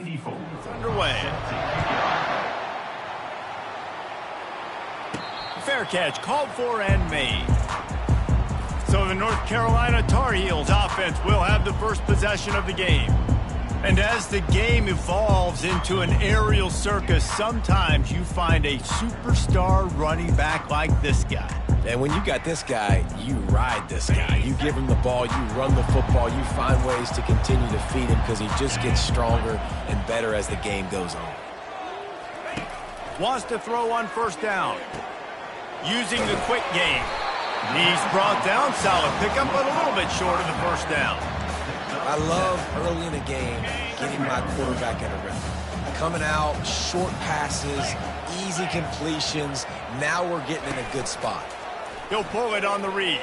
It's underway. Fair catch, called for and made. So the North Carolina Tar Heels offense will have the first possession of the game. And as the game evolves into an aerial circus, sometimes you find a superstar running back like this guy. And when you got this guy, you ride this guy. You give him the ball, you run the football, you find ways to continue to feed him because he just gets stronger and better as the game goes on. Wants to throw on first down. Using the quick game. He's brought down, solid pickup, but a little bit short of the first down. I love early in the game getting my quarterback in a rhythm. Coming out, short passes, easy completions. Now we're getting in a good spot. He'll pull it on the read.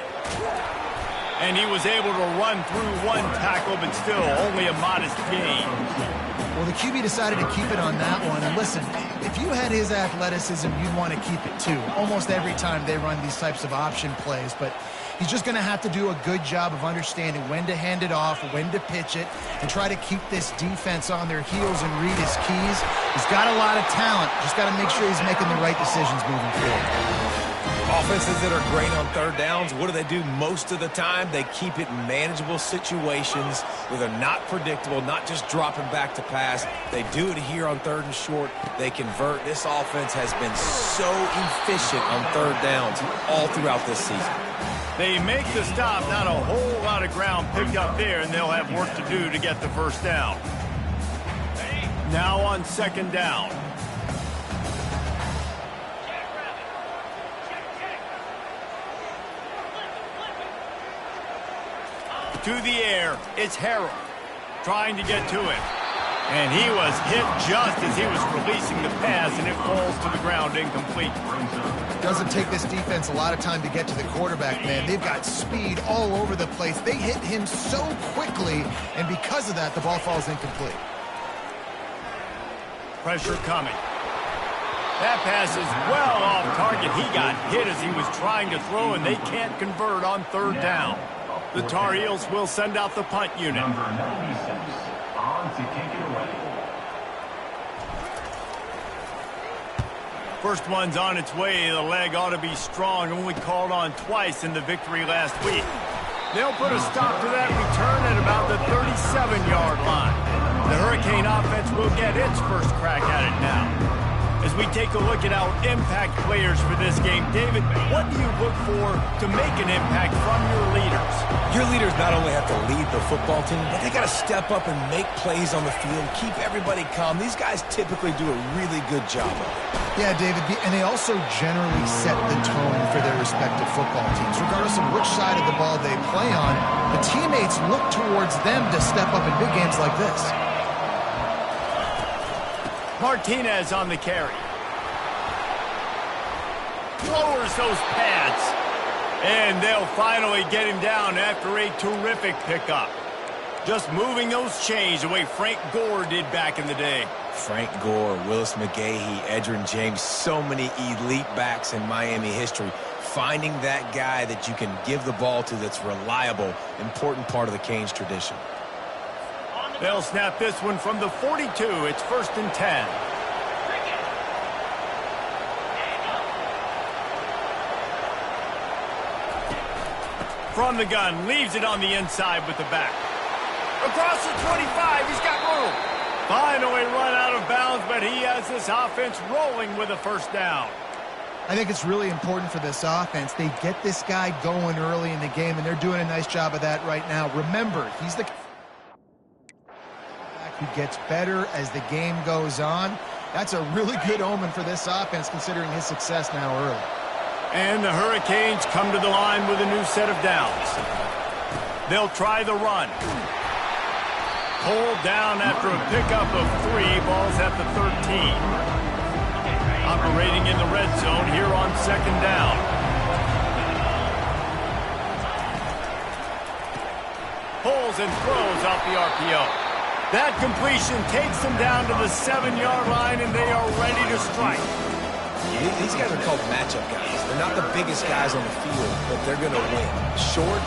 And he was able to run through one tackle, but still only a modest gain. Well, the QB decided to keep it on that one. And listen, if you had his athleticism, you'd want to keep it too. Almost every time they run these types of option plays. But he's just going to have to do a good job of understanding when to hand it off, when to pitch it, and try to keep this defense on their heels and read his keys. He's got a lot of talent. Just got to make sure he's making the right decisions moving forward. Offenses that are great on third downs, what do? Most of the time? They keep it in manageable situations where they're not predictable, not just dropping back to pass. They do it here on third and short. They convert. This offense has been so efficient on third downs all throughout this season. They make the stop, not a whole lot of ground picked up there, and they'll have work to do to get the first down. Now on second down. To the air, it's Harrell trying to get to it. And he was hit just as he was releasing the pass, and it falls to the ground incomplete. Doesn't take this defense a lot of time to get to the quarterback, man. They've got speed all over the place. They hit him so quickly, and because of that, the ball falls incomplete. Pressure coming. That pass is well off target. He got hit as he was trying to throw, and they can't convert on third down. The Tar Heels will send out the punt unit. Number 96 on to kick it away. First one's on its way. The leg ought to be strong. Only called on twice in the victory last week. They'll put a stop to that return at about the 37-yard line. The Hurricane offense will get its first crack at it now. As we take a look at our impact players for this game, David, what do you look for to make an impact from your leaders? Your leaders not only have to lead the football team, but they got to step up and make plays on the field, keep everybody calm. These guys typically do a really good job of it. Yeah, David, and they also generally set the tone for their respective football teams. Regardless of which side of the ball they play on, the teammates look towards them to step up in big games like this. Martinez on the carry. Lowers those pads. And they'll finally get him down after a terrific pickup. Just moving those chains the way Frank Gore did back in the day. Frank Gore, Willis McGahee, Edgerrin James, so many elite backs in Miami history. Finding that guy that you can give the ball to that's reliable, important part of the Canes tradition. They'll snap this one from the 42. It's 1st and 10. From the gun, leaves it on the inside with the back. Across the 25, he's got room. Finally run out of bounds, but he has this offense rolling with a first down. I think it's really important for this offense. They get this guy going early in the game, and they're doing a nice job of that right now. Remember, he's the who gets better as the game goes on. That's a really good omen for this offense, considering his success now early. And the Hurricanes come to the line with a new set of downs. They'll try the run. Pulled down after a pickup of 3. Ball's at the 13. Operating in the red zone here on second down. Pulls and throws off the RPO. That completion takes them down to the 7-yard line, and they are ready to strike. These guys are called matchup guys. They're not the biggest guys on the field, but they're going to win. Short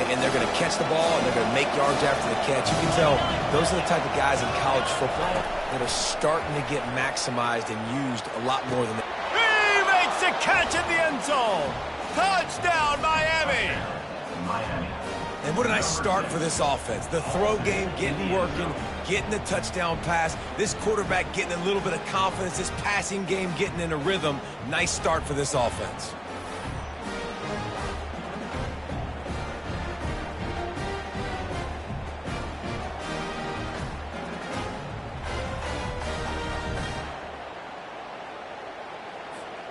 and they're going to catch the ball, and they're going to make yards after the catch. You can tell those are the type of guys in college football that are starting to get maximized and used a lot more than they. He makes a catch in the end zone. Touchdown, Miami. And what a nice start for this offense. The throw game getting working, getting the touchdown pass. This quarterback getting a little bit of confidence. This passing game getting in a rhythm. Nice start for this offense.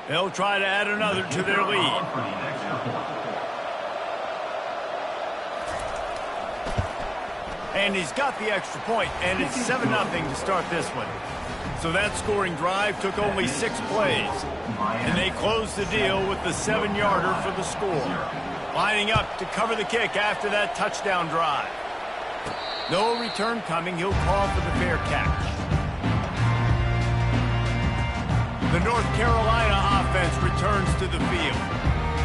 They'll try to add another to their lead. And he's got the extra point, and it's 7-0 to start this one. So that scoring drive took only 6 plays. And they closed the deal with the 7-yarder for the score. Lining up to cover the kick after that touchdown drive. No return coming. He'll call for the fair catch. The North Carolina offense returns to the field.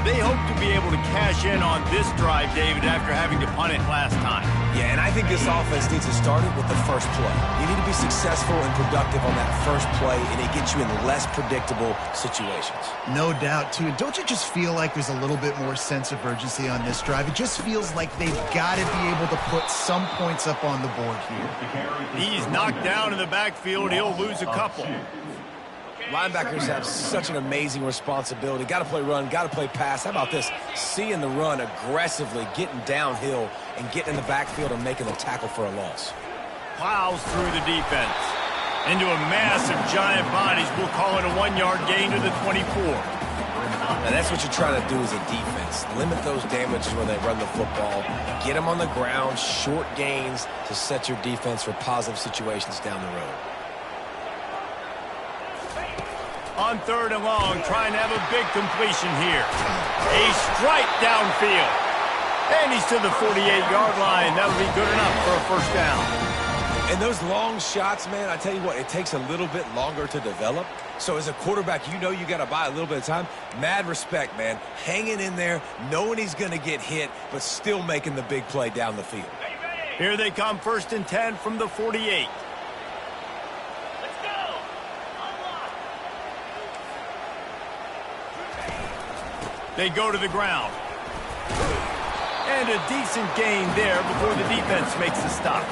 They hope to be able to cash in on this drive, David, after having to punt it last time. Yeah, and I think this offense needs to start it with the first play. You need to be successful and productive on that first play, and it gets you in less predictable situations. No doubt, too. And don't you just feel like there's a little bit more sense of urgency on this drive? It just feels like they've got to be able to put some points up on the board here. He's knocked down in the backfield. He'll lose a couple. Linebackers have such an amazing responsibility. Got to play run, got to play pass. How about this? Seeing the run aggressively, getting downhill, and getting in the backfield and making the tackle for a loss. Plows through the defense. Into a mass of giant bodies. We'll call it a 1-yard gain to the 24. Now that's what you're trying to do as a defense. Limit those damages when they run the football. Get them on the ground, short gains to set your defense for positive situations down the road. On 3rd and long, trying to have a big completion here. A strike downfield. And he's to the 48-yard line. That'll be good enough for a first down. And those long shots, man, I tell you what, it takes a little bit longer to develop. So as a quarterback, you know you got to buy a little bit of time. Mad respect, man. Hanging in there, knowing he's going to get hit, but still making the big play down the field. Here they come, 1st and 10 from the 48. They go to the ground. And a decent gain there before the defense makes a stop.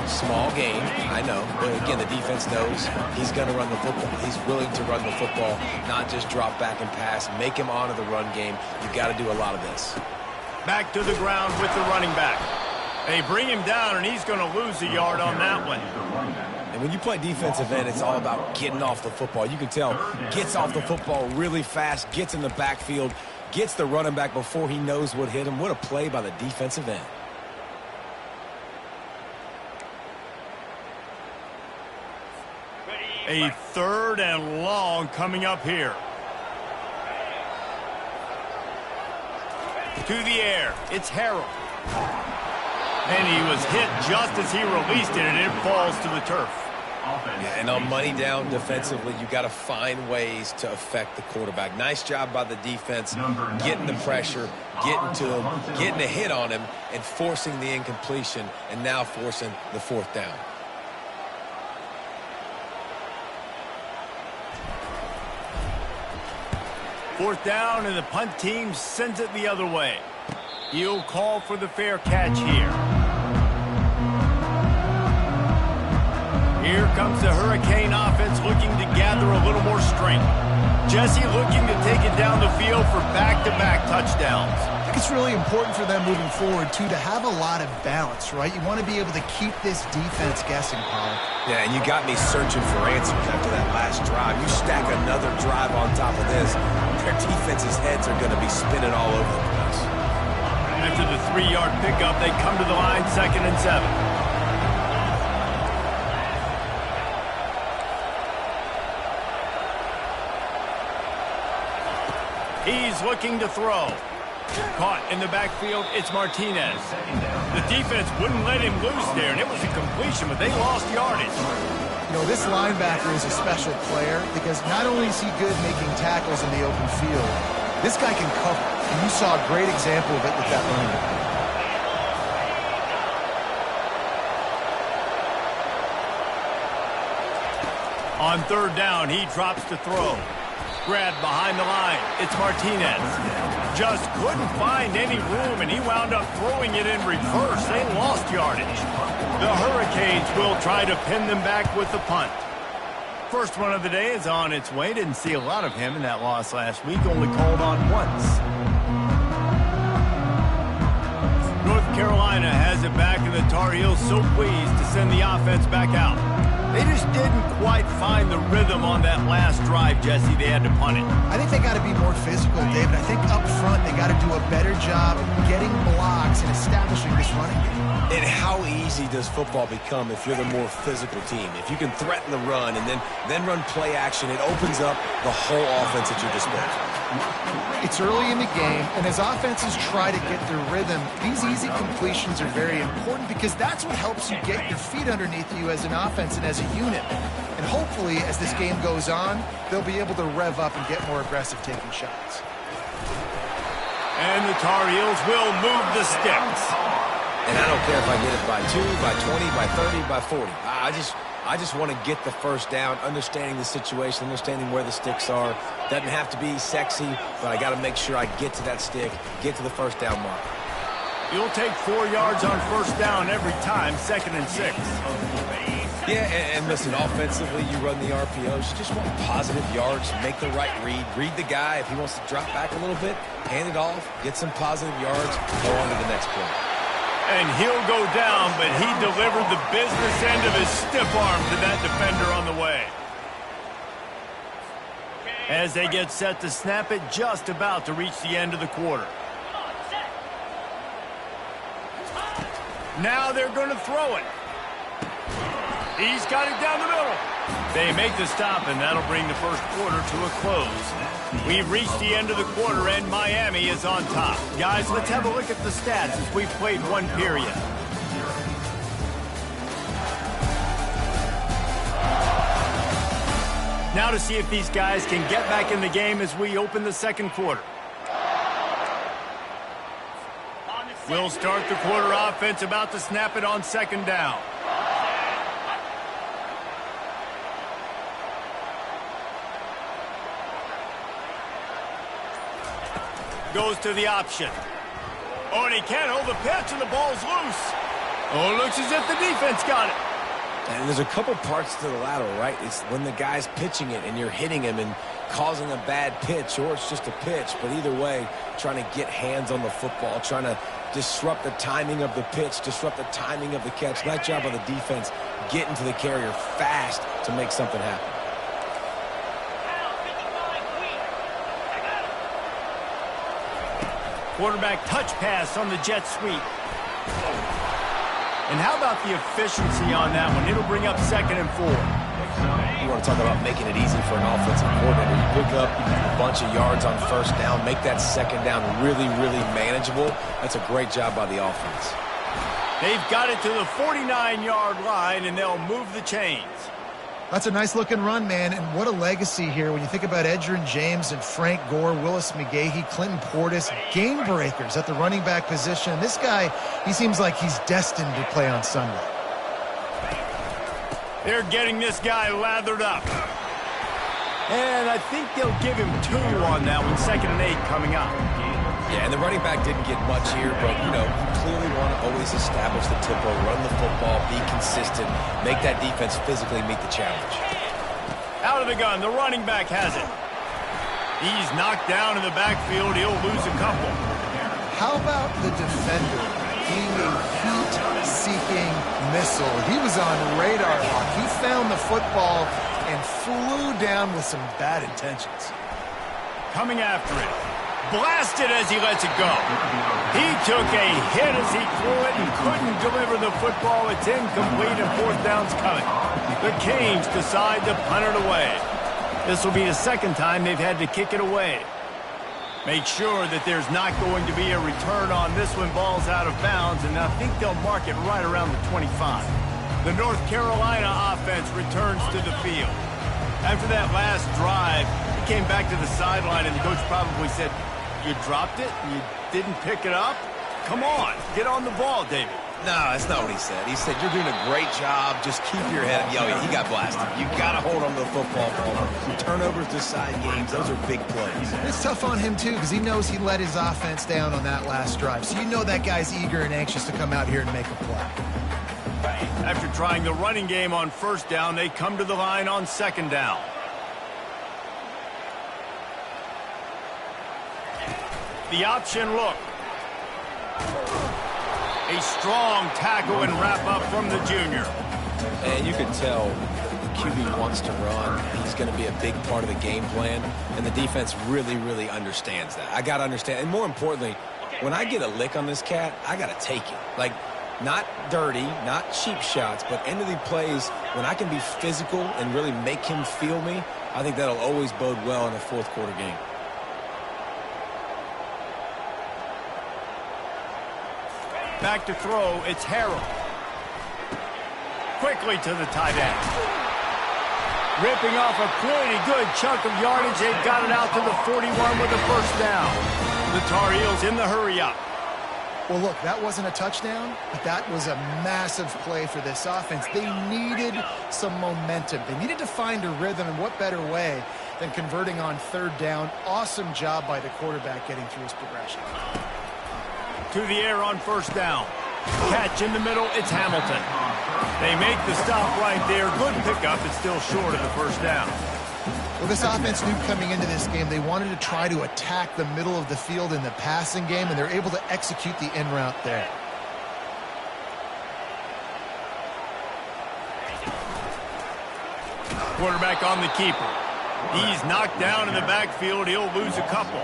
Small gain, I know. But again, the defense knows he's going to run the football. He's willing to run the football, not just drop back and pass. Make him honor the run game. You got to do a lot of this. Back to the ground with the running back. They bring him down, and he's going to lose a yard on that one. And when you play defensive end, it's all about getting off the football. You can tell, gets off the football really fast, gets in the backfield, gets the running back before he knows what hit him. What a play by the defensive end. A 3rd and long coming up here. To the air, it's Harrell. And he was hit just as he released it, and it falls to the turf. Yeah, and on money down defensively, you got to find ways to affect the quarterback. Nice job by the defense, getting the pressure, getting to him, getting a hit on him, and forcing the incompletion, and now forcing the 4th down. Fourth down, and the punt team sends it the other way. He'll call for the fair catch here. Here comes the Hurricane offense looking to gather a little more strength. Jesse looking to take it down the field for back-to-back touchdowns. I think it's really important for them moving forward, too, to have a lot of balance, right? You want to be able to keep this defense guessing, Paul. Yeah, and you got me searching for answers after that last drive. You stack another drive on top of this, their defense's heads are going to be spinning all over the place. After the 3-yard pickup, they come to the line, 2nd and 7. He's looking to throw. Caught in the backfield, it's Martinez. The defense wouldn't let him loose there, and it was a completion, but they lost yardage. You know, this linebacker is a special player because not only is he good making tackles in the open field, this guy can cover. And you saw a great example of it with that running back. On third down, he drops to throw. Grabbed behind the line. It's Martinez. Just couldn't find any room, and he wound up throwing it in reverse. They lost yardage. The Hurricanes will try to pin them back with the punt. First one of the day is on its way. Didn't see a lot of him in that loss last week. Only called on once. North Carolina has it back, and the Tar Heels so pleased to send the offense back out. They just didn't quite find the rhythm on that last drive, Jesse. They had to punt it. I think they got to be more physical, David. I think up front they got to do a better job getting blocks and establishing this running game. And how easy does football become if you're the more physical team? If you can threaten the run and then run play action, it opens up the whole offense at your disposal. It's early in the game, and as offenses try to get their rhythm, these easy completions are very important because that's what helps you get your feet underneath you as an offense and as a unit. And hopefully, as this game goes on, they'll be able to rev up and get more aggressive taking shots. And the Tar Heels will move the sticks. And I don't care if I get it by 2, by 20, by 30, by 40. I just want to get the first down, understanding the situation, understanding where the sticks are. Doesn't have to be sexy, but I got to make sure I get to that stick, get to the first down mark. You'll take 4 yards on first down every time, 2nd and 6. Yeah, and listen, offensively, you run the RPOs. You just want positive yards, make the right read the guy. If he wants to drop back a little bit, hand it off, get some positive yards, go on to the next play. And he'll go down, but he delivered the business end of his stiff arm to that defender on the way. As they get set to snap it, just about to reach the end of the quarter. Now they're going to throw it. He's got it down the middle. They make the stop, and that'll bring the first quarter to a close. We've reached the end of the quarter, and Miami is on top. Guys, let's have a look at the stats as we've played one period. Now to see if these guys can get back in the game as we open the second quarter. We'll start the quarter offense, about to snap it on second down. Goes to the option. Oh, and he can't hold the pitch, and the ball's loose. Oh, it looks as if the defense got it. And there's a couple parts to the lateral, right? It's when the guy's pitching it and you're hitting him and causing a bad pitch, or it's just a pitch. But either way, trying to get hands on the football, trying to disrupt the timing of the pitch, disrupt the timing of the catch. Nice job on the defense getting to the carrier fast to make something happen. Quarterback touch pass on the jet sweep. And how about the efficiency on that one? It'll bring up 2nd and 4. You want to talk about making it easy for an offensive coordinator. You pick up a bunch of yards on first down, make that second down really, really manageable. That's a great job by the offense. They've got it to the 49-yard line, and they'll move the chains. That's a nice-looking run, man, and what a legacy here when you think about Edgerrin James and Frank Gore, Willis McGahee, Clinton Portis, game breakers at the running back position. This guy, he seems like he's destined to play on Sunday. They're getting this guy lathered up. And I think they'll give him 2 on that one, 2nd and 8 coming up. Yeah, and the running back didn't get much here, but, you know, you clearly want to always establish the tempo, run the football, be consistent, make that defense physically meet the challenge. Out of the gun, the running back has it. He's knocked down in the backfield. He'll lose a couple. How about the defender being a heat-seeking missile? He was on radar lock. He found the football and flew down with some bad intentions. Coming after it. Blasted as he lets it go. He took a hit as he threw it and couldn't deliver the football. It's incomplete and 4th down's coming. The Canes decide to punt it away. This will be the 2nd time they've had to kick it away. Make sure that there's not going to be a return on this one. Ball's out of bounds, and I think they'll mark it right around the 25. The North Carolina offense returns to the field. After that last drive, he came back to the sideline, and the coach probably said, "You dropped it? You didn't pick it up? Come on, get on the ball, David." No, that's not what he said. He said, you're doing a great job. Just keep your head up. Yo, yeah, he got blasted. You got to hold on to the football. Turnovers decide games. Those are big plays. It's tough on him, too, because he knows he let his offense down on that last drive. So you know that guy's eager and anxious to come out here and make a play. After trying the running game on first down, they come to the line on second down. The option look. A strong tackle and wrap up from the junior. And you can tell the QB wants to run. He's going to be a big part of the game plan. And the defense really, really understands that. I got to understand. And more importantly, when I get a lick on this cat, I got to take it. Like, not dirty, not cheap shots, but end of the plays, when I can be physical and really make him feel me, I think that'll always bode well in a fourth quarter game. Back to throw, it's Harrell. Quickly to the tight end. Ripping off a pretty good chunk of yardage. They've got it out to the 41 with a first down. The Tar Heels in the hurry-up. Well, look, that wasn't a touchdown, but that was a massive play for this offense. They needed some momentum. They needed to find a rhythm, and what better way than converting on third down. Awesome job by the quarterback getting through his progression. To the air on first down. Catch in the middle, it's Hamilton. They make the stop right there. Good pickup, it's still short of the first down. Well, this offense knew coming into this game they wanted to try to attack the middle of the field in the passing game, and they're able to execute the in route there. Quarterback on the keeper. He's knocked down in the backfield. He'll lose a couple.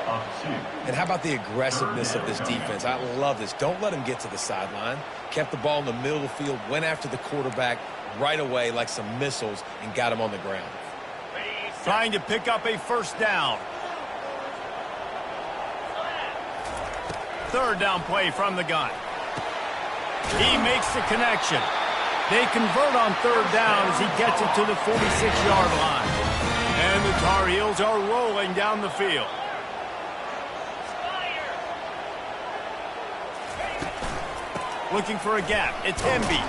And how about the aggressiveness of this defense? I love this. Don't let him get to the sideline. Kept the ball in the middle of the field, went after the quarterback right away like some missiles, and got him on the ground. Trying to pick up a first down. Third down play from the gun. He makes the connection. They convert on third down as he gets it to the 46-yard line. And the Tar Heels are rolling down the field. Looking for a gap. It's Hemby.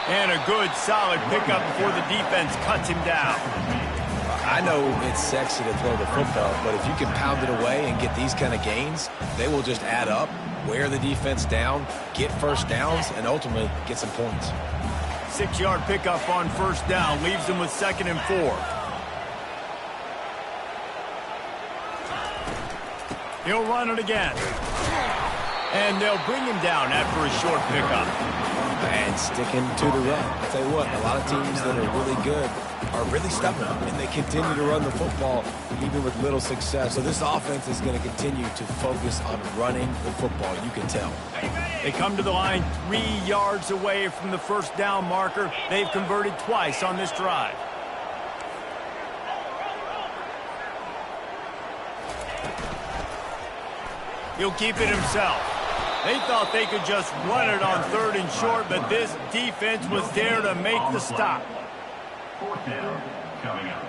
And a good, solid pickup before the defense cuts him down. I know it's sexy to throw the football, but if you can pound it away and get these kind of gains, they will just add up, wear the defense down, get first downs, and ultimately get some points. 6-yard pickup on first down leaves them with 2nd and 4. He'll run it again. And they'll bring him down after a short pickup. And sticking to the run. I'll tell you what, a lot of teams that are really good are really stubborn, and they continue to run the football even with little success. So this offense is going to continue to focus on running the football. You can tell. They come to the line 3 yards away from the first down marker. They've converted twice on this drive. He'll keep it himself. They thought they could just run it on 3rd and short, but this defense was there to make the stop. 4th down coming up.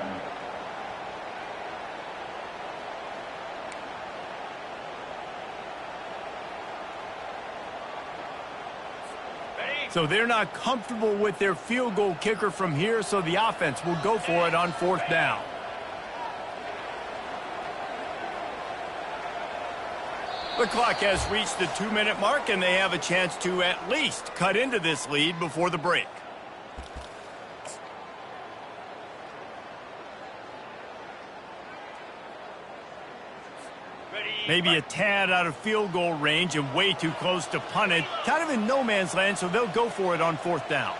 So they're not comfortable with their field goal kicker from here, so the offense will go for it on 4th down. The clock has reached the 2-minute mark, and they have a chance to at least cut into this lead before the break. Maybe a tad out of field goal range and way too close to punt it. Kind of in no man's land, so they'll go for it on 4th down.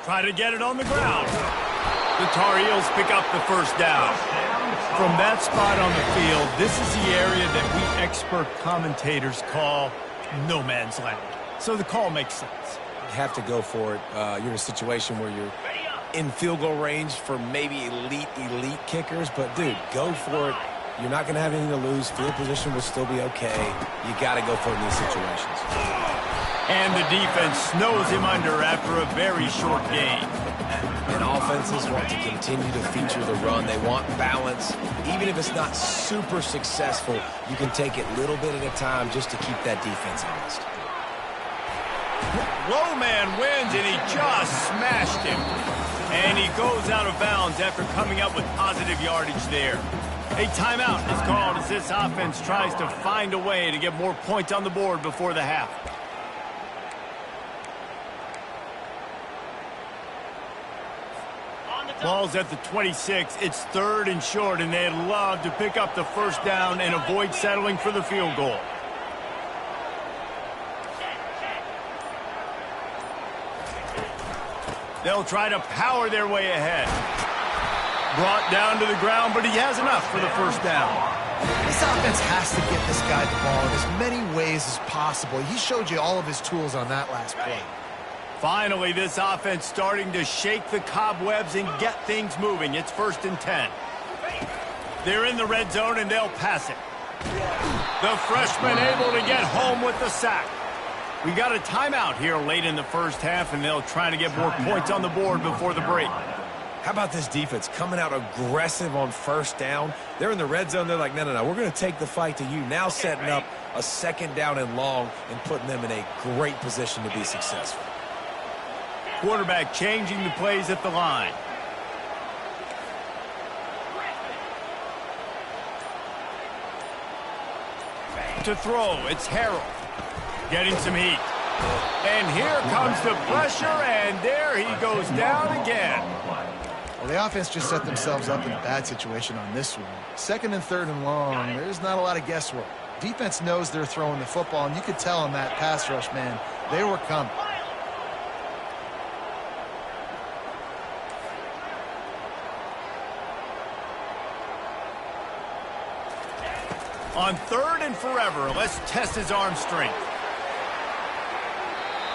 Try to get it on the ground. The Tar Heels pick up the first down. From that spot on the field, this is the area that we expert commentators call no man's land. So the call makes sense. You have to go for it. You're in a situation where you're in field goal range for maybe elite kickers, but dude, go for it. You're not going to have anything to lose. Field position will still be okay. You got to go for it in these situations. And the defense snows him under after a very short game. And offenses want to continue to feature the run. They want balance. Even if it's not super successful, you can take it little bit at a time just to keep that defense honest. Low man wins, and he just smashed him. And he goes out of bounds after coming up with positive yardage there. A timeout is called as this offense tries to find a way to get more points on the board before the half. Ball's at the 26. It's 3rd and short, and they'd love to pick up the first down and avoid settling for the field goal. They'll try to power their way ahead. Brought down to the ground, but he has enough for the first down. This offense has to get this guy the ball in as many ways as possible. He showed you all of his tools on that last play. Finally, this offense starting to shake the cobwebs and get things moving. It's 1st and 10. They're in the red zone, and they'll pass it. The freshman able to get home with the sack. We got a timeout here late in the first half, and they'll try to get more points on the board before the break. How about this defense coming out aggressive on first down? They're in the red zone. They're like, no, we're going to take the fight to you. Now setting up a 2nd down and long and putting them in a great position to be successful. Quarterback changing the plays at the line. To throw, it's Harold. Getting some heat. And here comes the pressure, and there he goes down again. Well, the offense just set themselves up in a bad situation on this one. 2nd and 3rd and long, there's not a lot of guesswork. Defense knows they're throwing the football, and you could tell in that pass rush, man, they were coming. On 3rd and forever, let's test his arm strength.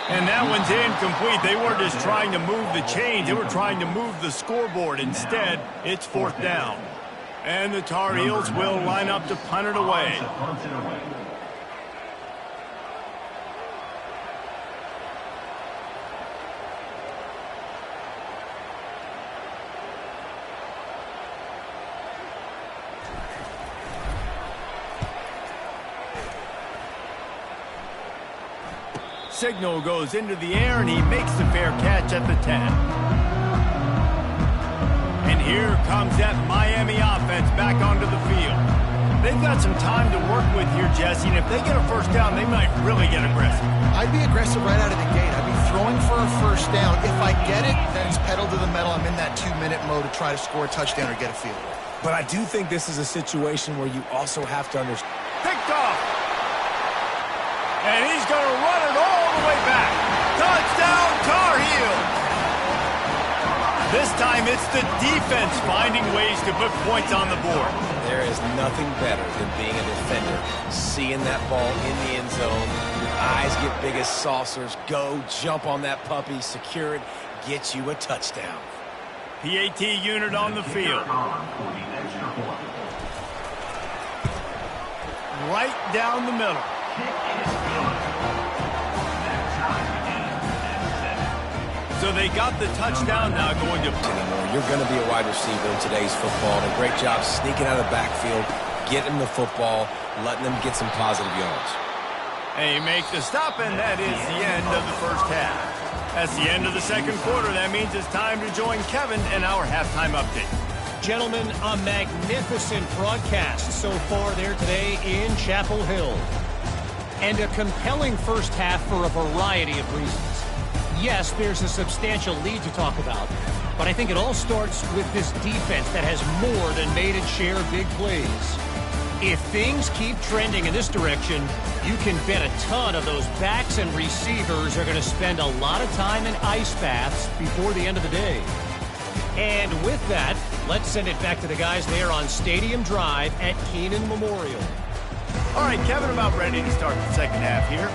And that one's incomplete. They weren't just trying to move the chains. They were trying to move the scoreboard. Instead, it's 4th down. And the Tar Heels will line up to punt it away. Signal goes into the air, and he makes the fair catch at the 10. And here comes that Miami offense back onto the field. They've got some time to work with here, Jesse, and if they get a first down, they might really get aggressive. I'd be aggressive right out of the gate. I'd be throwing for a first down. If I get it, then it's pedal to the metal. I'm in that 2-minute mode to try to score a touchdown or get a field goal. But I do think this is a situation where you also have to understand. Picked off. And he's going to run it all the way back. Touchdown, Tar Heels. This time it's the defense finding ways to put points on the board. There is nothing better than being a defender, seeing that ball in the end zone. Your eyes get big as saucers. Go, jump on that puppy, secure it, get you a touchdown. PAT unit on the field. Right down the middle. So they got the touchdown now going to... You're going to be a wide receiver in today's football. And a great job sneaking out of the backfield, getting the football, letting them get some positive yards. They make the stop, and that is the end of the first half. That's the end of the second quarter. That means it's time to join Kevin in our halftime update. Gentlemen, a magnificent broadcast so far there today in Chapel Hill. And a compelling first half for a variety of reasons. Yes, there's a substantial lead to talk about, but I think it all starts with this defense that has more than made its share of big plays. If things keep trending in this direction, you can bet a ton of those backs and receivers are going to spend a lot of time in ice baths before the end of the day. And with that, let's send it back to the guys there on Stadium Drive at Kenan Memorial. All right, Kevin, about ready to start the second half here.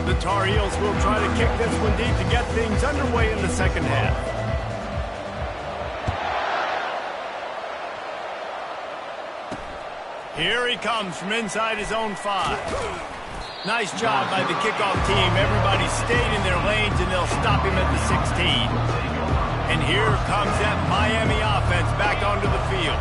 The Tar Heels will try to kick this one deep to get things underway in the second half. Here he comes from inside his own 5. Nice job by the kickoff team. Everybody stayed in their lanes, and they'll stop him at the 16. And here comes that Miami offense back onto the field.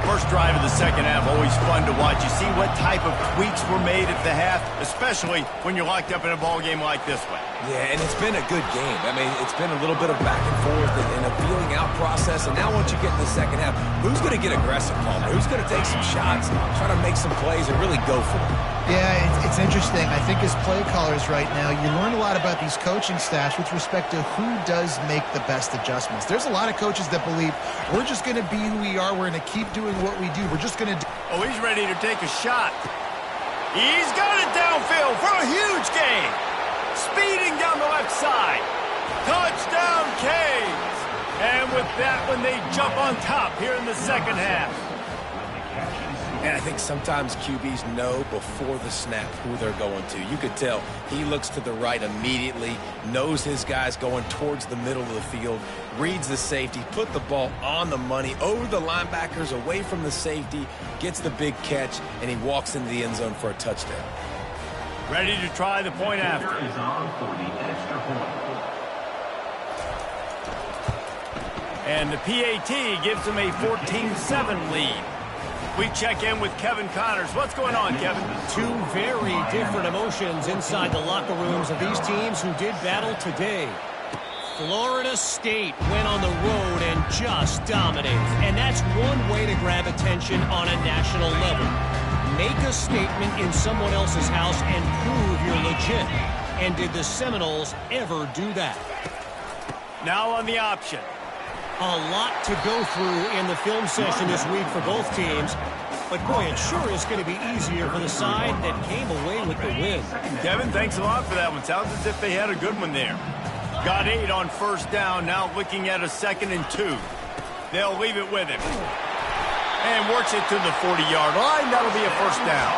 First drive of the second half, always fun to watch. You see what type of tweaks were made at the half, especially when you're locked up in a ball game like this one. Yeah, and it's been a good game. I mean, it's been a little bit of back and forth and a feeling out process. And now once you get in the second half, who's going to get aggressive, Palmer? Who's going to take some shots, try to make some plays, and really go for it? Yeah, it's interesting. I think as play callers right now, you learn a lot about these coaching staffs with respect to who does make the best adjustments. There's a lot of coaches that believe we're just going to be who we are. We're going to keep doing what we do. We're just going to do. Oh, he's ready to take a shot. He's got it downfield for a huge gain. Speeding down the left side. Touchdown, Canes. And with that one, they jump on top here in the second half. And I think sometimes QBs know before the snap who they're going to. You could tell he looks to the right immediately, knows his guy's going towards the middle of the field, reads the safety, put the ball on the money, over the linebackers, away from the safety, gets the big catch, and he walks into the end zone for a touchdown. Ready to try the point after. Is on for the extra point. And the PAT gives them a 14-7 lead. We check in with Kevin Connors. What's going on, Kevin? Two very different emotions inside the locker rooms of these teams who did battle today. Florida State went on the road and just dominated. And that's one way to grab attention on a national level. Make a statement in someone else's house and prove you're legit. And did the Seminoles ever do that? Now on the option. A lot to go through in the film session this week for both teams. But, boy, it sure is going to be easier for the side that came away with the win. Kevin, thanks a lot for that one. Sounds as if they had a good one there. Got 8 on first down, now looking at a 2nd and 2. They'll leave it with him. And works it to the 40-yard line. That'll be a first down.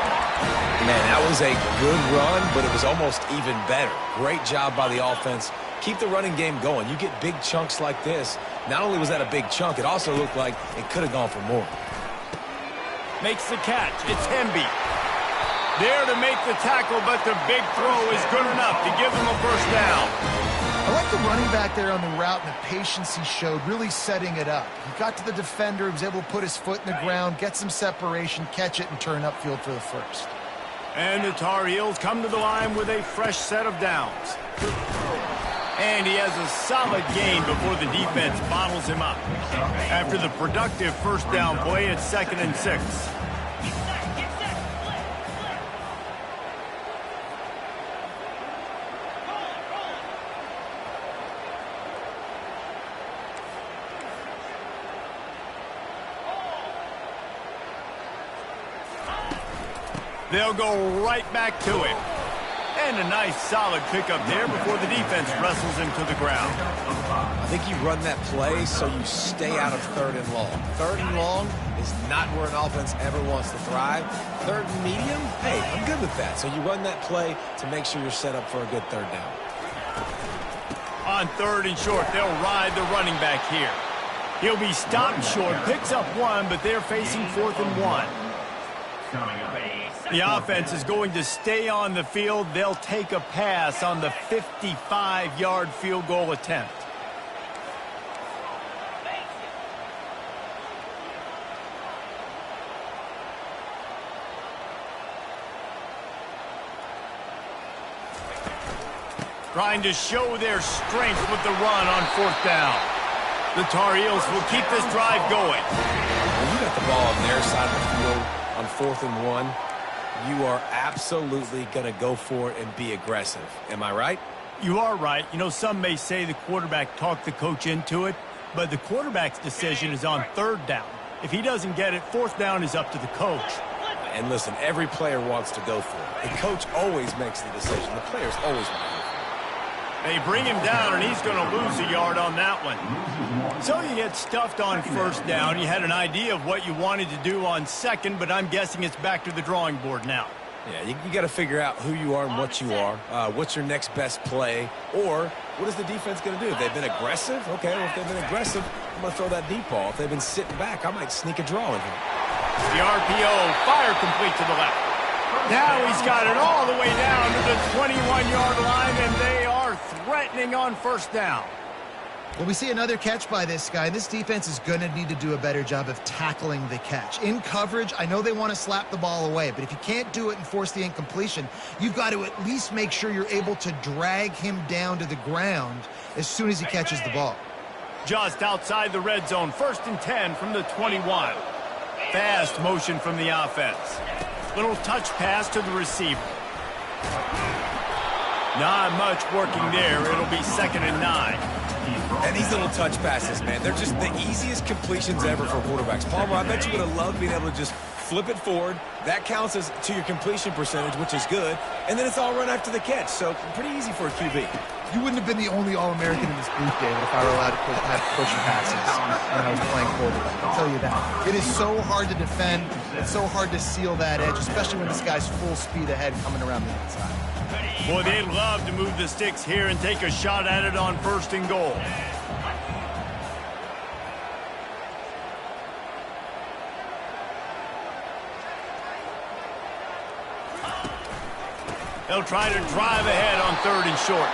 Man, that was a good run, but it was almost even better. Great job by the offense. Keep the running game going. You get big chunks like this. Not only was that a big chunk, it also looked like it could have gone for more. Makes the catch. It's Hemby. There to make the tackle, but the big throw is good enough to give them a first down. I like the running back there on the route and the patience he showed, really setting it up. He got to the defender, he was able to put his foot in the ground, get some separation, catch it, and turn upfield for the first. And the Tar Heels come to the line with a fresh set of downs. And he has a solid gain before the defense bottles him up. After the productive first down play, it's 2nd and 6. They'll go right back to him. And a nice solid pickup there before the defense wrestles him to the ground. I think you run that play so you stay out of 3rd and long. 3rd and long is not where an offense ever wants to thrive. 3rd and medium, hey, I'm good with that. So you run that play to make sure you're set up for a good 3rd down. On 3rd and short, they'll ride the running back here. He'll be stopped short, picks up 1, but they're facing 4th and 1. Coming up. The offense is going to stay on the field. They'll take a pass on the 55-yard field goal attempt. Trying to show their strength with the run on 4th down. The Tar Heels will keep this drive going. When you got the ball on their side of the field on 4th and 1, you are absolutely going to go for it and be aggressive. Am I right? You are right. You know, some may say the quarterback talked the coach into it, but the quarterback's decision is on 3rd down. If he doesn't get it, 4th down is up to the coach. And listen, every player wants to go for it. The coach always makes the decision. The players always want to go for it. They bring him down, and he's going to lose a yard on that one. So you get stuffed on 1st down. You had an idea of what you wanted to do on 2nd, but I'm guessing it's back to the drawing board now. Yeah, you got to figure out who you are and what you are. What's your next best play? Or what is the defense going to do? If they've been aggressive, okay, well, if they've been aggressive, I'm going to throw that deep ball. If they've been sitting back, I might sneak a draw in here. The RPO. Fire complete to the left. Now he's got it all the way down to the 21-yard line, and they are threatening on first down. Well, we see another catch by this guy. This defense is going to need to do a better job of tackling the catch. In coverage, I know they want to slap the ball away, but if you can't do it and force the incompletion, you've got to at least make sure you're able to drag him down to the ground as soon as he catches the ball. Just outside the red zone, 1st and 10 from the 21. Fast motion from the offense. Little touch pass to the receiver. Not much working there. It'll be 2nd and 9. And these little touch passes, man, they're just the easiest completions ever for quarterbacks. Palmer, I bet you would have loved being able to just flip it forward. That counts as to your completion percentage, which is good. And then it's all run after the catch. So pretty easy for a QB. You wouldn't have been the only All-American in this booth, David, if I were allowed to have push passes when I was playing quarterback. I'll tell you that. It is so hard to defend. It's so hard to seal that edge, especially when this guy's full speed ahead coming around the inside. Boy, they'd love to move the sticks here and take a shot at it on 1st and goal. They'll try to drive ahead on 3rd and short.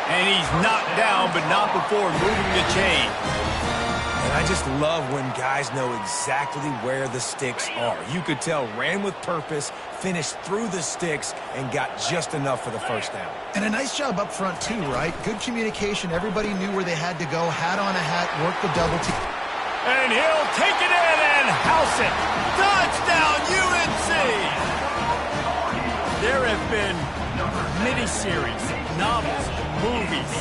And he's knocked down, but not before moving the chain. And I just love when guys know exactly where the sticks are. You could tell ran with purpose, finished through the sticks, and got just enough for the first down. And a nice job up front, too, right? Good communication. Everybody knew where they had to go. Hat on a hat, work the double team. And he'll take it in and house it. Touchdown, UNC! There have been miniseries, novels, movies,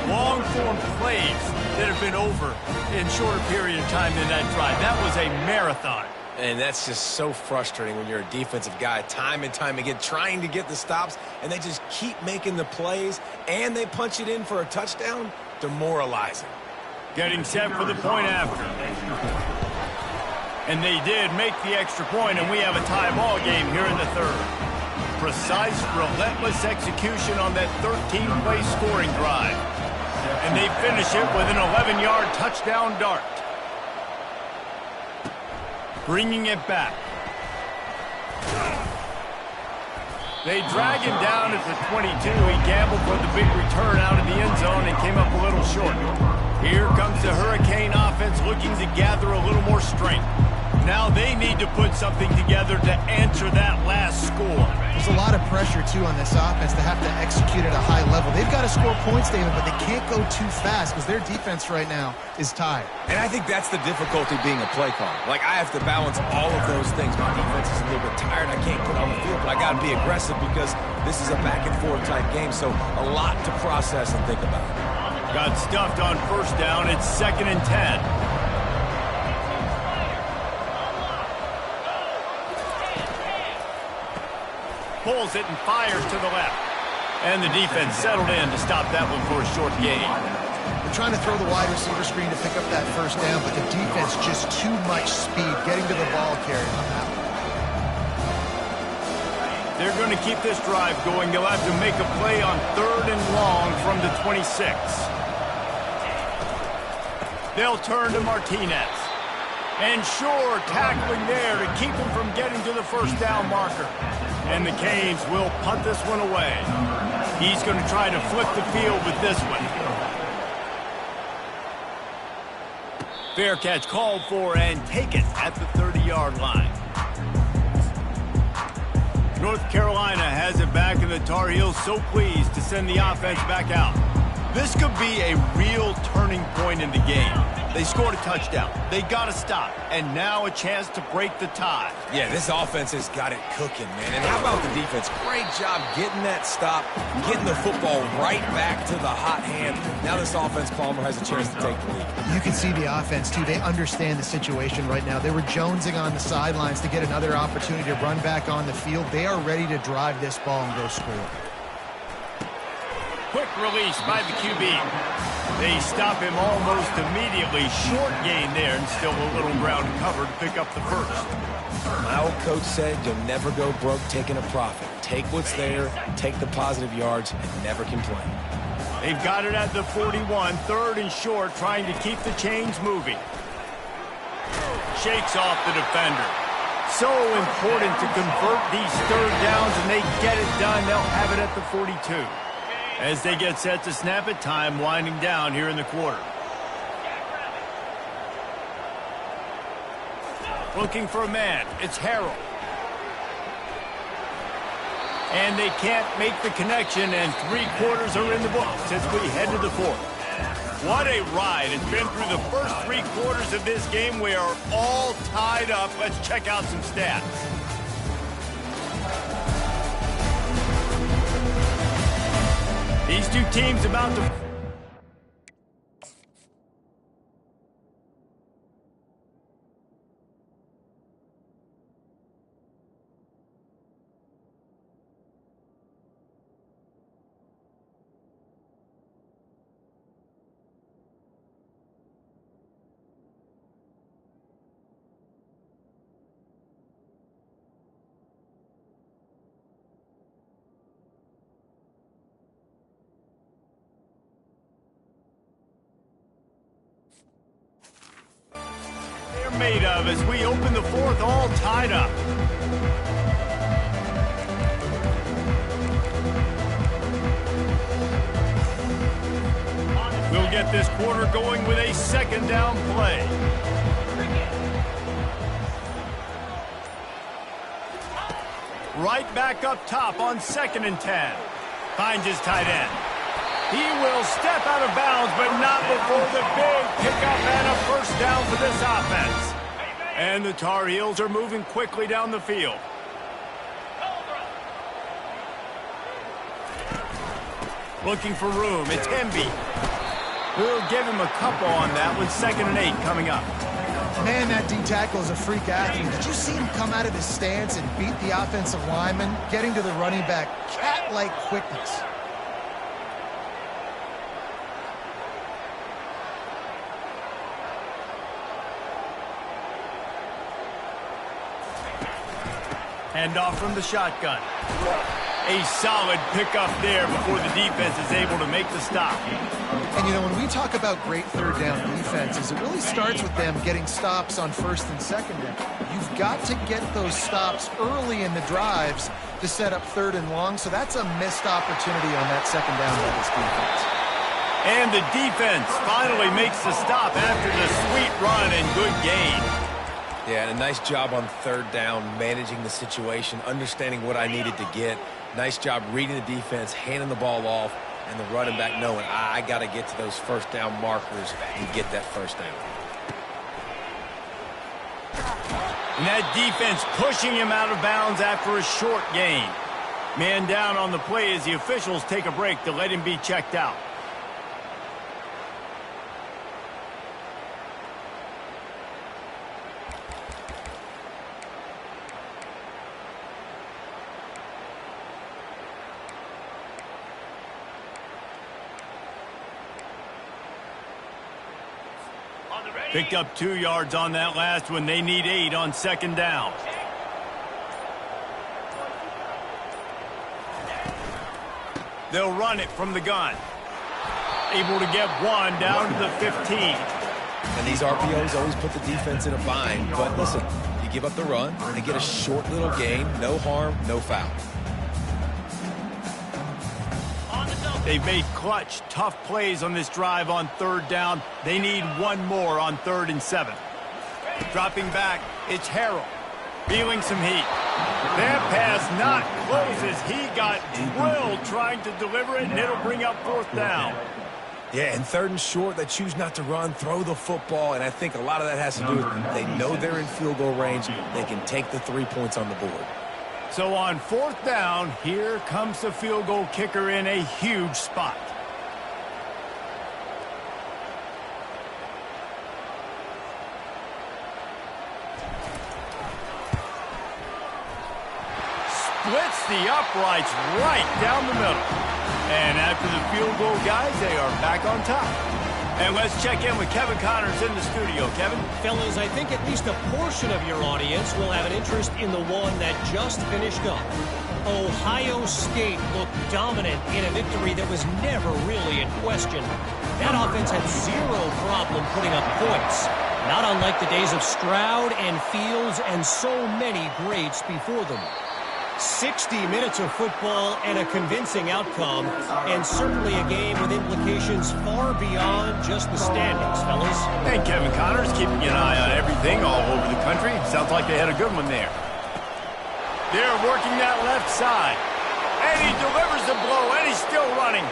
long-form plays that have been over in shorter period of time than that drive. That was a marathon. And that's just so frustrating when you're a defensive guy, time and time again, trying to get the stops, and they just keep making the plays, and they punch it in for a touchdown. Demoralizing. Getting set for the point after. And they did make the extra point, and we have a tie ball game here in the 3rd. Precise, relentless execution on that 13-play scoring drive. And they finish it with an 11-yard touchdown dart. Bringing it back. They drag him down at the 22. He gambled for the big return out of the end zone and came up a little short. Here comes the Hurricane offense looking to gather a little more strength. Now they need to put something together to answer that last score. There's a lot of pressure, too, on this offense to have to execute at a high level. They've got to score points, David, but they can't go too fast because their defense right now is tired. And I think that's the difficulty being a play caller. Like, I have to balance all of those things. My defense is a little bit tired. I can't put on the field, but I got to be aggressive because this is a back-and-forth type game, so a lot to process and think about. Got stuffed on 1st down. It's 2nd and 10. Pulls it and fires to the left. And the defense settled in to stop that one for a short gain. They're trying to throw the wide receiver screen to pick up that 1st down, but the defense just too much speed getting to the ball carrier on that one. They're going to keep this drive going. They'll have to make a play on 3rd and long from the 26. They'll turn to Martinez. And sure, tackling there to keep him from getting to the 1st down marker. And the Canes will punt this one away. He's going to try to flip the field with this one. Fair catch called for and taken at the 30-yard line. North Carolina has it back, and the Tar Heels so pleased to send the offense back out. This could be a real turning point in the game. They scored a touchdown. They got to stop. And now a chance to break the tie. Yeah, this offense has got it cooking, man. And how about the defense? Great job getting that stop, getting the football right back to the hot hand. Now this offense, Palmer, has a chance to take the lead. You can see the offense, too. They understand the situation right now. They were jonesing on the sidelines to get another opportunity to run back on the field. They are ready to drive this ball and go score. Quick release by the QB. They stop him almost immediately. Short gain there, and still a little ground cover to pick up the 1st. My old coach said you'll never go broke taking a profit. Take what's there, take the positive yards, and never complain. They've got it at the 41, 3rd and short, trying to keep the chains moving. Shakes off the defender. So important to convert these third downs, and they get it done. They'll have it at the 42. As they get set to snap it, time winding down here in the quarter. Looking for a man. It's Harrell. And they can't make the connection, and 3 quarters are in the books as we head to the 4th. What a ride. It's been through the first 3 quarters of this game. We are all tied up. Let's check out some stats. These two teams about to... made of as we open the 4th, all tied up. We'll get this quarter going with a 2nd down play. Right back up top on 2nd and 10. Finds his tight end. He will step out of bounds, but not before the big pickup and a 1st down for this offense. And the Tar Heels are moving quickly down the field. Looking for room. It's Emby. We'll give him a couple on that with 2nd and 8 coming up. Man, that D-tackle is a freak athlete. Did you see him come out of his stance and beat the offensive lineman, getting to the running back? Cat-like quickness. Hand off from the shotgun. A solid pickup there before the defense is able to make the stop. And, you know, when we talk about great 3rd down defenses, it really starts with them getting stops on 1st and 2nd down. You've got to get those stops early in the drives to set up 3rd and long, so that's a missed opportunity on that 2nd down by this defense. And the defense finally makes the stop after the sweet run and good gain. Yeah, and a nice job on 3rd down, managing the situation, understanding what I needed to get. Nice job reading the defense, handing the ball off, and the running back knowing I got to get to those 1st down markers and get that 1st down. And that defense pushing him out of bounds after a short gain. Man down on the play as the officials take a break to let him be checked out. Picked up 2 yards on that last one. They need 8 on 2nd down. They'll run it from the gun. Able to get 1 down to the 15. And these RPOs always put the defense in a bind. But listen, you give up the run, they get a short little gain, no harm, no foul. They've made clutch, tough plays on this drive on 3rd down. They need 1 more on 3rd and 7. Dropping back, it's Harrell. Feeling some heat. That pass not close as he got drilled trying to deliver it, and it'll bring up 4th down. Yeah, and 3rd and short, they choose not to run, throw the football, and I think a lot of that has to do with they know they're in field goal range. They can take the 3 points on the board. So on 4th down, here comes the field goal kicker in a huge spot. Splits the uprights right down the middle. And after the field goal, guys, they are back on top. And let's check in with Kevin Connors in the studio. Kevin? Fellas, I think at least a portion of your audience will have an interest in the one that just finished up. Ohio State looked dominant in a victory that was never really in question. That offense had zero problem putting up points. Not unlike the days of Stroud and Fields and so many greats before them. 60 minutes of football and a convincing outcome, and certainly a game with implications far beyond just the standings, fellas. And Kevin Connors keeping an eye on everything all over the country. Sounds like they had a good one there. They're working that left side. And he delivers the blow, and he's still running.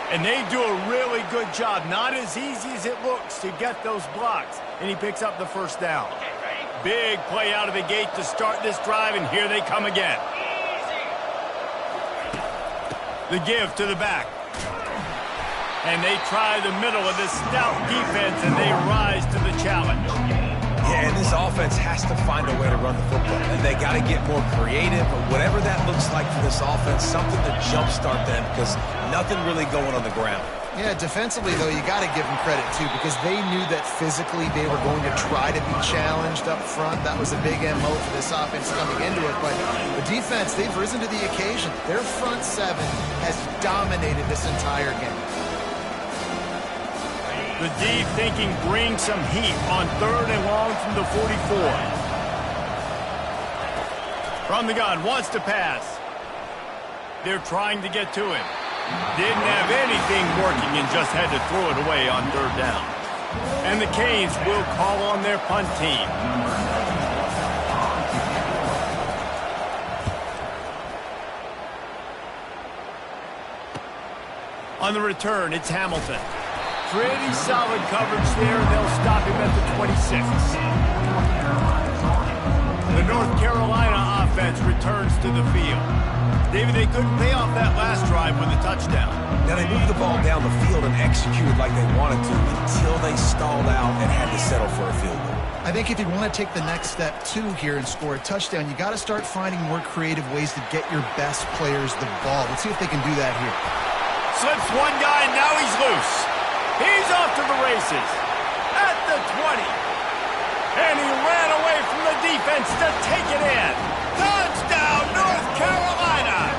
And they do a really good job. Not as easy as it looks to get those blocks. And he picks up the first down. Big play out of the gate to start this drive, and here they come again. The give to the back. And they try the middle of this stout defense, and they rise to the challenge. Yeah, and this offense has to find a way to run the football. And they got to get more creative, but whatever that looks like for this offense, something to jumpstart them because nothing really going on the ground. Yeah, defensively, though, you got to give them credit, too, because they knew that physically they were going to try to be challenged up front. That was a big MO for this offense coming into it. But the defense, they've risen to the occasion. Their front seven has dominated this entire game. The D thinking bring some heat on 3rd and long from the 44. From the gun, wants to pass. They're trying to get to him. Didn't have anything working and just had to throw it away on 3rd down. And the Canes will call on their punt team. On the return, it's Hamilton. Pretty solid coverage there, and they'll stop him at the 26. The North Carolina offense returns to the field. David, they couldn't pay off that last drive with a touchdown. Now, they moved the ball down the field and executed like they wanted to until they stalled out and had to settle for a field goal. I think if you want to take the next step, too, here and score a touchdown, you got to start finding more creative ways to get your best players the ball. Let's see if they can do that here. Slips one guy, and now he's loose. He's off to the races at the 20. And he ran away from the defense to take it in. Touchdown, North Carolina!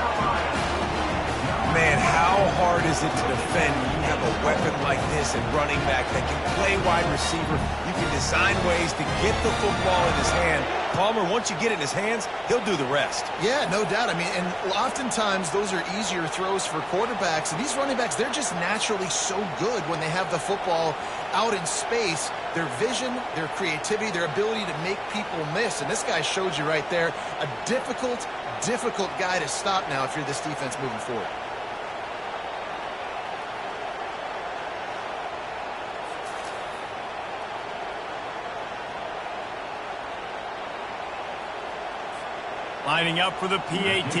Man, how hard is it to defend when you have a weapon like this and running back that can play wide receiver? You can design ways to get the football in his hand. Palmer, once you get it in his hands, he'll do the rest. Yeah, no doubt. I mean, and oftentimes those are easier throws for quarterbacks. And these running backs, they're just naturally so good when they have the football out in space. Their vision, their creativity, their ability to make people miss. And this guy showed you right there, a difficult guy to stop now if you're this defense moving forward. Lining up for the PAT.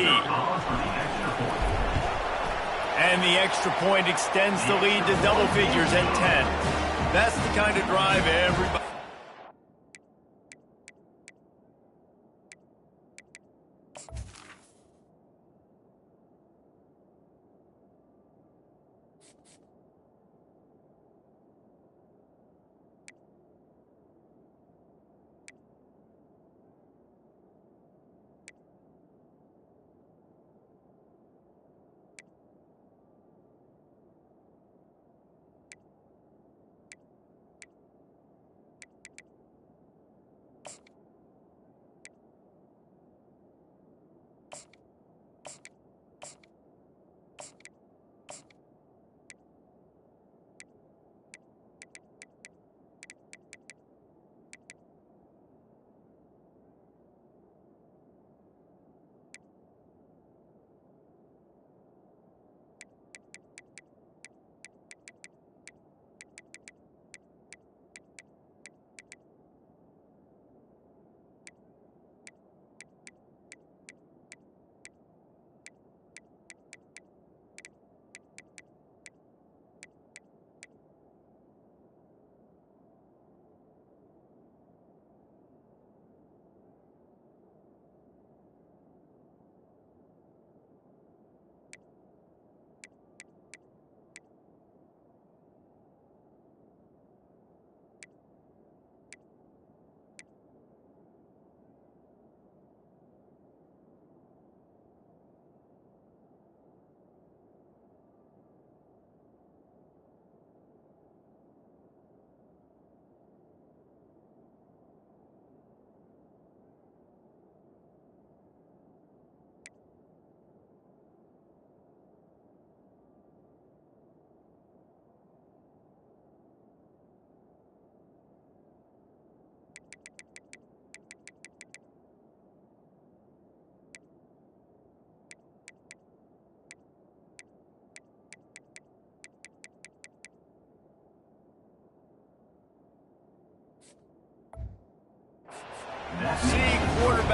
And the extra point extends the lead to double figures at 10. That's the kind of drive everybody...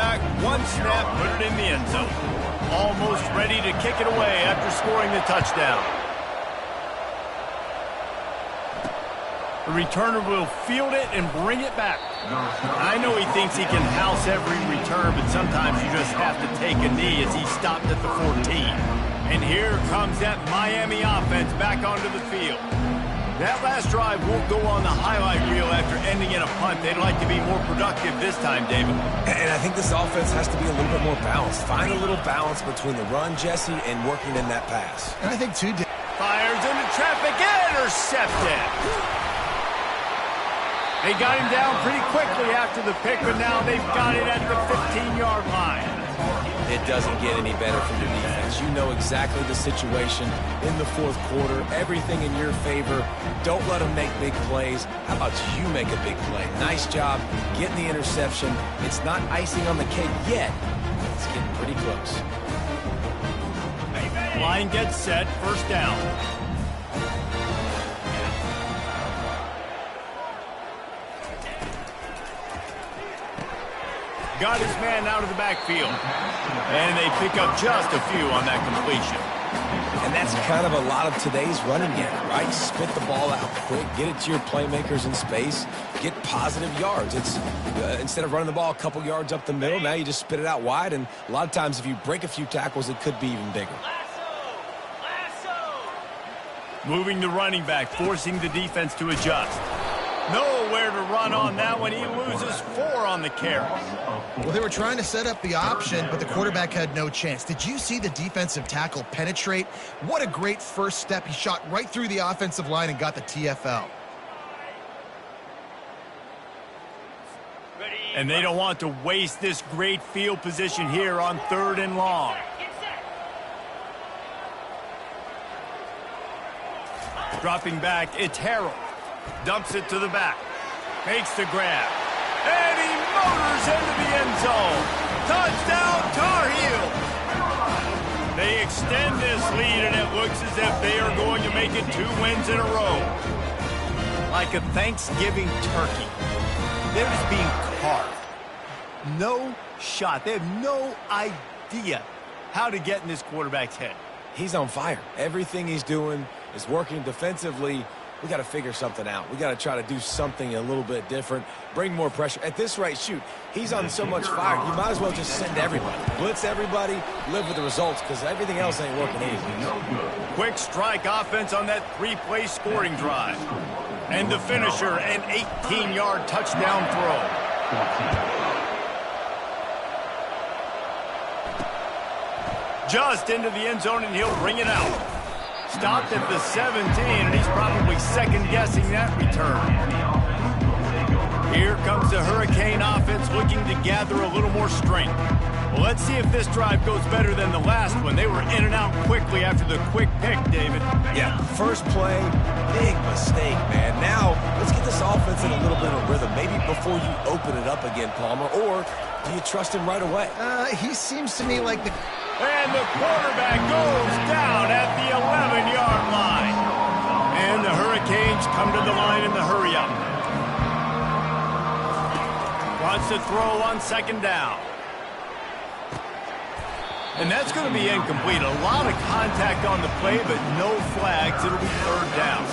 back, one snap, put it in the end zone. Almost ready to kick it away after scoring the touchdown. The returner will field it and bring it back. I know he thinks he can house every return, but sometimes you just have to take a knee as he stopped at the 14. And here comes that Miami offense back onto the field. That last drive won't go on the highlight reel after ending in a punt. They'd like to be more productive this time, David. And I think this offense has to be a little bit more balanced. Find a little balance between the run, Jesse, and working in that pass. And I think, too, fires into traffic, intercepted. They got him down pretty quickly after the pick, but now they've got it at the 15-yard line. It doesn't get any better from your defense. You know exactly the situation in the fourth quarter. Everything in your favor. Don't let them make big plays. How about you make a big play? Nice job getting the interception. It's not icing on the cake yet. It's getting pretty close. Line gets set. First down. Got his man out of the backfield. And they pick up just a few on that completion. And that's kind of a lot of today's running game, right? Spit the ball out quick, get it to your playmakers in space, get positive yards. It's instead of running the ball a couple yards up the middle, now you just spit it out wide. And a lot of times if you break a few tackles, it could be even bigger. Moving the running back, forcing the defense to adjust. Nowhere to run on that one. He loses 4 on the carry. Well, they were trying to set up the option, but the quarterback had no chance. Did you see the defensive tackle penetrate? What a great first step. He shot right through the offensive line and got the TFL. And they don't want to waste this great field position here on 3rd and long. Dropping back, it's Harold. Dumps it to the back. Makes the grab. And he motors into the end zone. Touchdown, Tar Heels. They extend this lead, and it looks as if they are going to make it 2 wins in a row. Like a Thanksgiving turkey. They're just being carved. No shot. They have no idea how to get in this quarterback's head. He's on fire. Everything he's doing is working defensively. We got to figure something out. We got to try to do something a little bit different, bring more pressure. At this rate, shoot, he's on so much fire, you might as well just send everybody. Blitz everybody, live with the results, because everything else ain't working either. Quick strike offense on that 3-play scoring drive. And the finisher, an 18-yard touchdown throw. Just into the end zone, and he'll bring it out. Stopped at the 17, and he's probably second-guessing that return. Here comes the Hurricane offense looking to gather a little more strength. Well, let's see if this drive goes better than the last one. They were in and out quickly after the quick pick, David. Yeah, first play, big mistake, man. Now, let's get this offense in a little bit of a rhythm. Maybe before you open it up again, Palmer, or do you trust him right away? He seems to me like the... And the quarterback goes down at the 11-yard line. And the Hurricanes come to the line in the hurry-up. Wants to throw on 2nd down. And that's going to be incomplete. A lot of contact on the play, but no flags. It'll be 3rd down.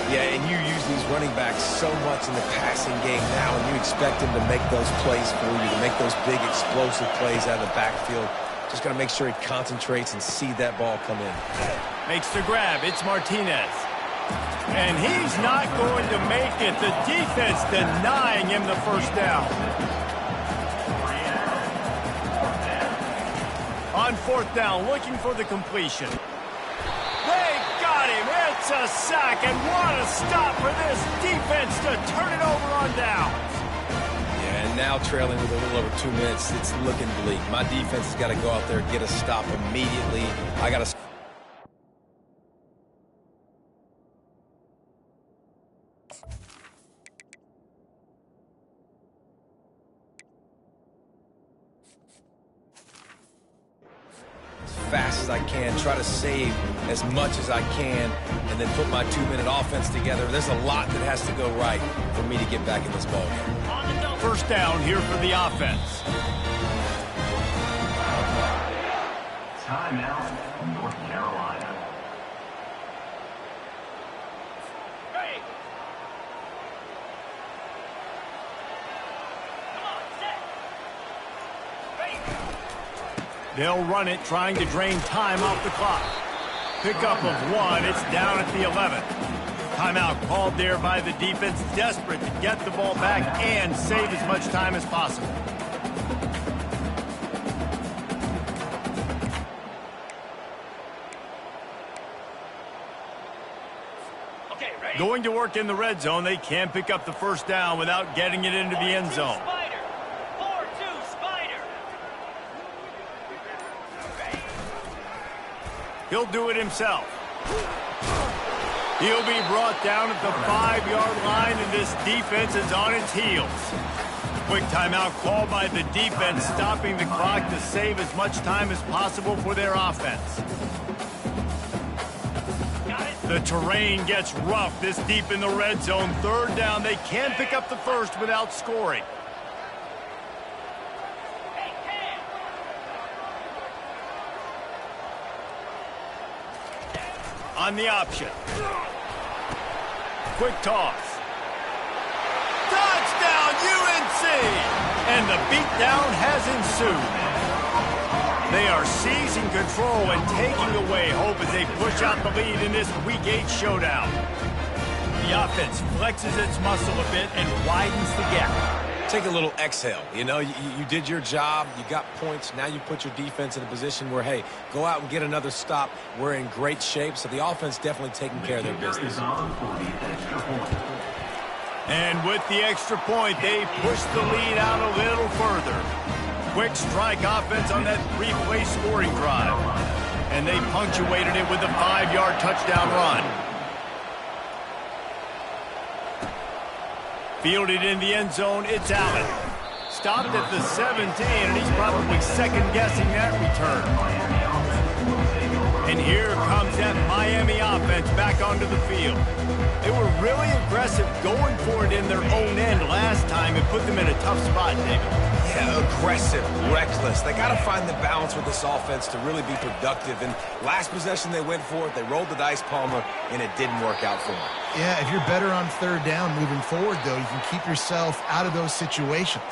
Yeah, and you use these running backs so much in the passing game now, and you expect them to make those plays for you, to make those big explosive plays out of the backfield. Just got to make sure he concentrates and see that ball come in. Makes the grab. It's Martinez. And he's not going to make it. The defense denying him the 1st down. On 4th down, looking for the completion. They got him. It's a sack, and what a stop for this defense to turn it over on downs. And now trailing with a little over 2 minutes, it's looking bleak. My defense has got to go out there and get a stop immediately. I got to... fast as I can, try to save as much as I can, and then put my 2-minute offense together. There's a lot that has to go right for me to get back in this ballgame. 1st down here for the offense. They'll run it, trying to drain time off the clock. Pickup of 1. It's down at the 11th. Timeout called there by the defense, desperate to get the ball back and save as much time as possible. Going to work in the red zone, they can't pick up the first down without getting it into the end zone. He'll do it himself. He'll be brought down at the 5-yard line, and this defense is on its heels. Quick timeout called by the defense, stopping the clock to save as much time as possible for their offense. The terrain gets rough this deep in the red zone. Third down, they can't pick up the first without scoring. On the option. Quick toss. Touchdown, UNC! And the beatdown has ensued. They are seizing control and taking away hope as they push out the lead in this Week 8 showdown. The offense flexes its muscle a bit and widens the gap. Take a little exhale. You know, you did your job. You got points. Now you put your defense in a position where, hey, go out and get another stop. We're in great shape, so the offense definitely taking care of their business. And with the extra point, they push the lead out a little further. Quick strike offense on that 3-play scoring drive. And they punctuated it with a 5-yard touchdown run. Fielded in the end zone, it's Allen. Stopped at the 17, and he's probably second-guessing that return. And here comes that Miami offense back onto the field. They were really aggressive going for it in their own end last time and put them in a tough spot, David. Yeah, aggressive, reckless. They got to find the balance with this offense to really be productive. And last possession they went for it, they rolled the dice, Palmer, and it didn't work out for them. Yeah, if you're better on third down moving forward, though, you can keep yourself out of those situations.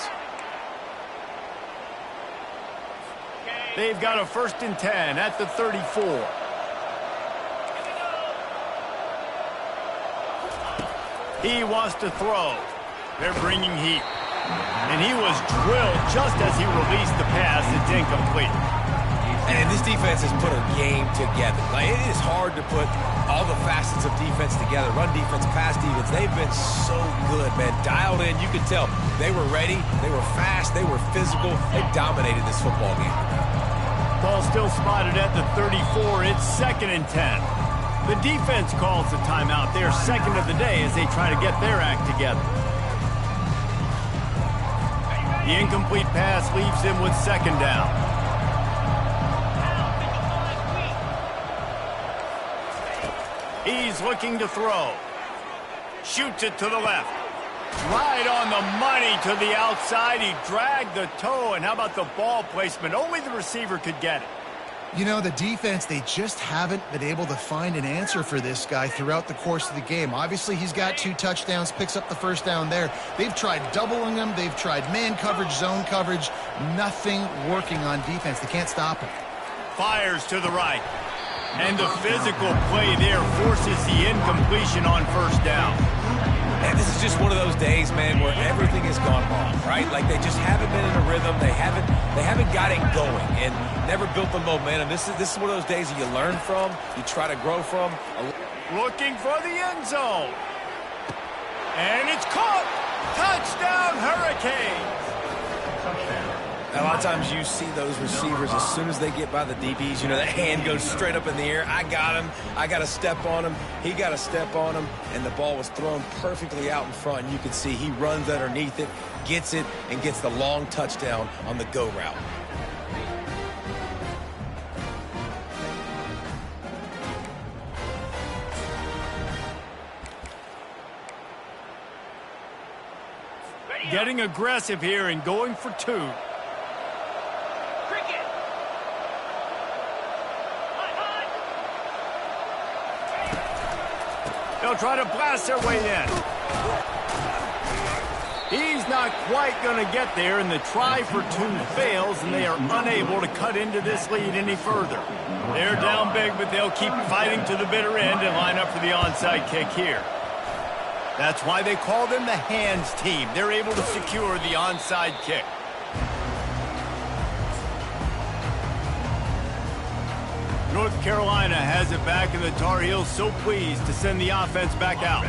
They've got a 1st and 10 at the 34. He wants to throw. They're bringing heat. And he was drilled just as he released the pass. It's incomplete. And this defense has put a game together. Like, it is hard to put all the facets of defense together. Run defense, pass defense. They've been so good, man. Dialed in. You could tell they were ready. They were fast. They were physical. They dominated this football game. Ball still spotted at the 34. It's 2nd and 10. The defense calls the timeout. Their second of the day as they try to get their act together. The incomplete pass leaves them with 2nd down. He's looking to throw. Shoots it to the left. Right on the money to the outside. He dragged the toe. And how about the ball placement? Only the receiver could get it. You know, the defense, they just haven't been able to find an answer for this guy throughout the course of the game. Obviously, he's got 2 touchdowns, picks up the first down there. They've tried doubling him. They've tried man coverage, zone coverage. Nothing working on defense. They can't stop him. Fires to the right. And the physical play there forces the incompletion on 1st down. And this is just one of those days, man, where everything has gone wrong, right? Like, they just haven't been in a rhythm. They haven't got it going and never built the momentum. This is one of those days that you learn from, you try to grow from. Looking for the end zone. And it's caught. Touchdown, Hurricanes. A lot of times you see those receivers, as soon as they get by the DBs, you know, that hand goes straight up in the air. I got him. I got to step on him. He got to step on him. And the ball was thrown perfectly out in front. And you can see he runs underneath it, gets it, and gets the long touchdown on the go route. Getting aggressive here and going for 2. They'll try to blast their way in. He's not quite going to get there, and the try for two fails, and they are unable to cut into this lead any further. They're down big, but they'll keep fighting to the bitter end and line up for the onside kick here. That's why they call them the hands team. They're able to secure the onside kick. North Carolina has it back, and the Tar Heels so pleased to send the offense back out.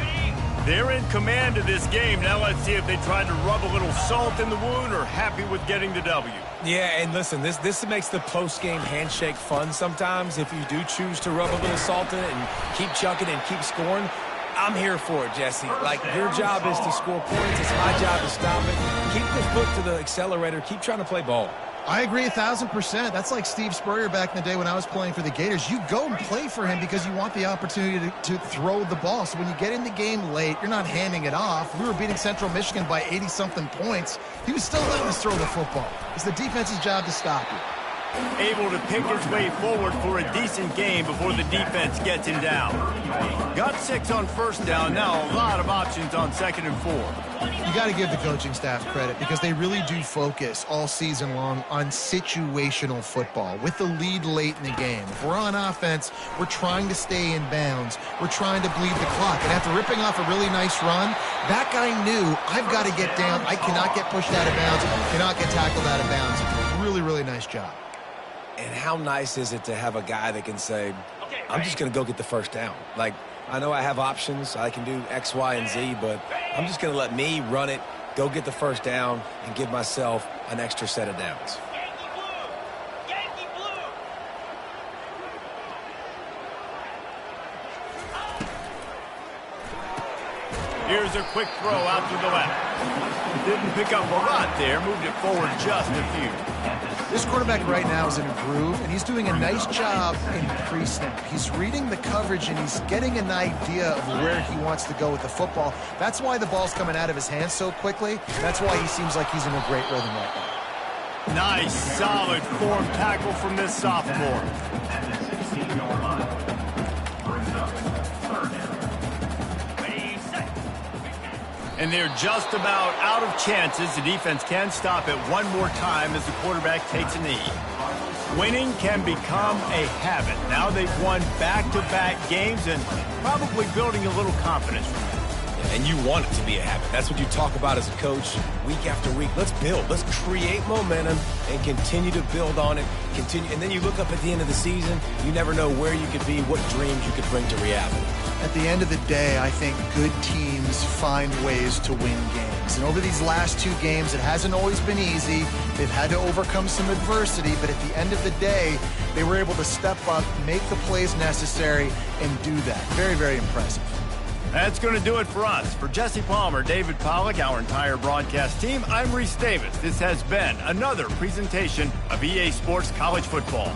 They're in command of this game. Now let's see if they tried to rub a little salt in the wound or happy with getting the W. Yeah, and listen, this makes the post-game handshake fun sometimes. If you do choose to rub a little salt in it and keep chucking and keep scoring, I'm here for it, Jesse. Like, your job is to score points. It's my job to stop it. Keep the foot to the accelerator. Keep trying to play ball. I agree 1,000%. That's like Steve Spurrier back in the day when I was playing for the Gators. You go and play for him because you want the opportunity to throw the ball. So when you get in the game late, you're not handing it off. We were beating Central Michigan by 80-something points. He was still letting us throw the football. It's the defense's job to stop you. Able to pick his way forward for a decent game before the defense gets him down. Got 6 on first down. Now a lot of options on 2nd and 4. You got to give the coaching staff credit because they really do focus all season long on situational football with the lead late in the game. If we're on offense, we're trying to stay in bounds. We're trying to bleed the clock. And after ripping off a really nice run, that guy knew, I've got to get down. I cannot get pushed out of bounds. Cannot get tackled out of bounds. Really, really nice job. And how nice is it to have a guy that can say, I'm just going to go get the first down. Like, I know I have options. I can do X, Y, and Z, but I'm just going to let me run it, go get the first down, and give myself an extra set of downs. Here's a quick throw out to the left. Didn't pick up a lot there, moved it forward just a few. This quarterback right now is in a groove, and he's doing a nice job in pre-snap. He's reading the coverage, and he's getting an idea of where he wants to go with the football. That's why the ball's coming out of his hands so quickly. That's why he seems like he's in a great rhythm right now. Nice, solid form tackle from this sophomore. And they're just about out of chances. The defense can stop it one more time as the quarterback takes a knee. Winning can become a habit. Now they've won back-to-back games and probably building a little confidence from that. And you want it to be a habit. That's what you talk about as a coach week after week. Let's build. Let's create momentum and continue to build on it. Continue, and then you look up at the end of the season, you never know where you could be, what dreams you could bring to reality. At the end of the day, I think good teams find ways to win games. And over these last 2 games, it hasn't always been easy. They've had to overcome some adversity, but at the end of the day, they were able to step up, make the plays necessary, and do that. Very, very impressive. That's going to do it for us. For Jesse Palmer, David Pollack, our entire broadcast team, I'm Reese Davis. This has been another presentation of EA Sports College Football.